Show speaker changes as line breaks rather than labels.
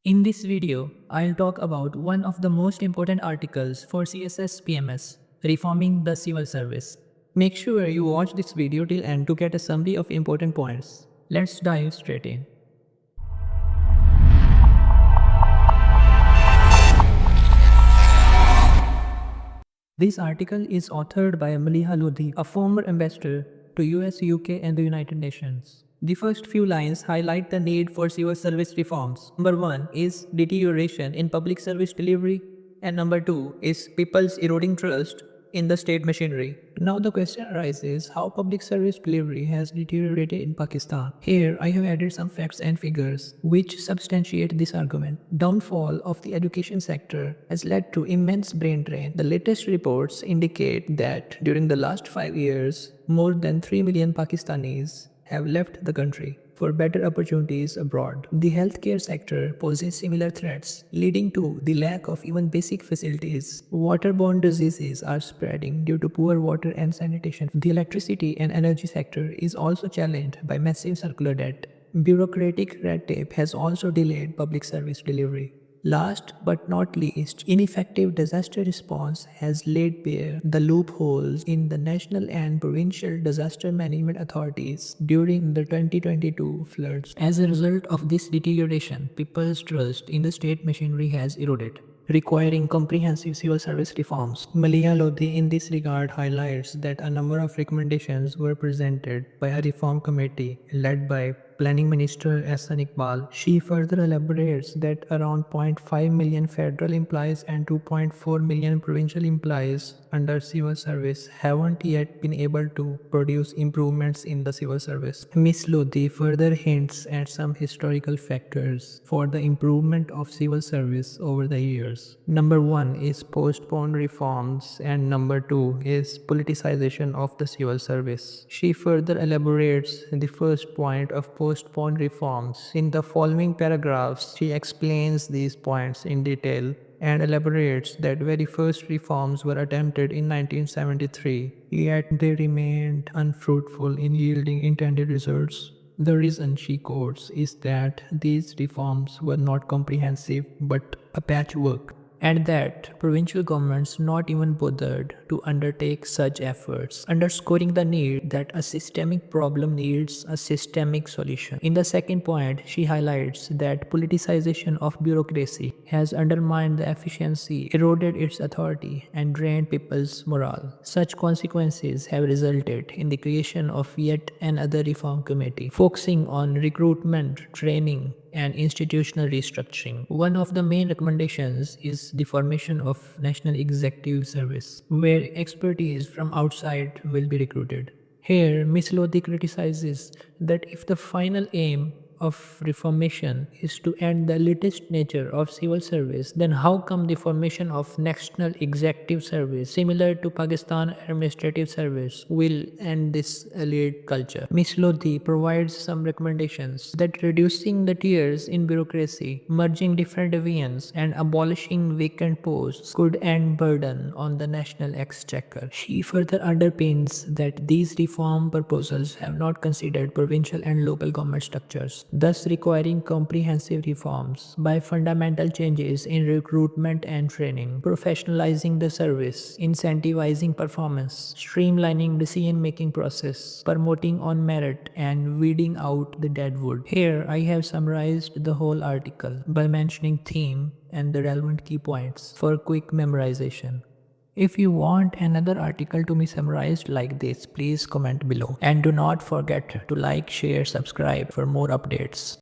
In this video, I'll talk about one of the most important articles for CSS PMS, reforming the civil service. Make sure you watch this video till end to get a summary of important points. Let's dive straight in. This article is authored by Maleeha Lodhi, a former ambassador to US, UK, and the United Nations. The first few lines highlight the need for civil service reforms. Number one is deterioration in public service delivery, and number two is people's eroding trust in the state machinery. Now the question arises how public service delivery has deteriorated in Pakistan. Here I have added some facts and figures which substantiate this argument. Downfall of the education sector has led to immense brain drain. The latest reports indicate that during the last 5 years, more than 3 million Pakistanis have left the country for better opportunities abroad. The healthcare sector poses similar threats, leading to the lack of even basic facilities. Waterborne diseases are spreading due to poor water and sanitation. The electricity and energy sector is also challenged by massive circular debt. Bureaucratic red tape has also delayed public service delivery. Last but not least, ineffective disaster response has laid bare the loopholes in the national and provincial disaster management authorities during the 2022 floods. As a result of this deterioration, people's trust in the state machinery has eroded, requiring comprehensive civil service reforms. Maleeha Lodhi in this regard highlights that a number of recommendations were presented by a reform committee led by Planning Minister Iqbal. She further elaborates that around 0.5 million federal employees and 2.4 million provincial employees under civil service haven't yet been able to produce improvements in the civil service. Ms. Lodhi further hints at some historical factors for the improvement of civil service over the years. Number one is postponed reforms, and number two is politicization of the civil service. She further elaborates the first point of postponed reforms. In the following paragraphs, she explains these points in detail and elaborates that very first reforms were attempted in 1973, yet they remained unfruitful in yielding intended results. The reason she quotes is that these reforms were not comprehensive but a patchwork, and that provincial governments not even bothered to undertake such efforts, underscoring the need that a systemic problem needs a systemic solution. In the second point, she highlights that politicization of bureaucracy has undermined the efficiency, eroded its authority, and drained people's morale. Such consequences have resulted in the creation of yet another reform committee, focusing on recruitment, training, and institutional restructuring. One of the main recommendations is the formation of National Executive Service, where expertise from outside will be recruited. Here, Ms. Lodhi criticizes that if the final aim of reformation is to end the elitist nature of civil service, then how come the formation of National Executive Service, similar to Pakistan Administrative Service, will end this elite culture? Ms. Lodhi provides some recommendations that reducing the tiers in bureaucracy, merging different divisions, and abolishing vacant posts could end burden on the national exchequer. She further underpins that these reform proposals have not considered provincial and local government structures, thus requiring comprehensive reforms by fundamental changes in recruitment and training, professionalizing the service, incentivizing performance, streamlining decision-making process, promoting on merit, and weeding out the deadwood. Here I have summarized the whole article by mentioning theme and the relevant key points for quick memorization. If you want another article to be summarized like this, please comment below. And do not forget to like, share, subscribe for more updates.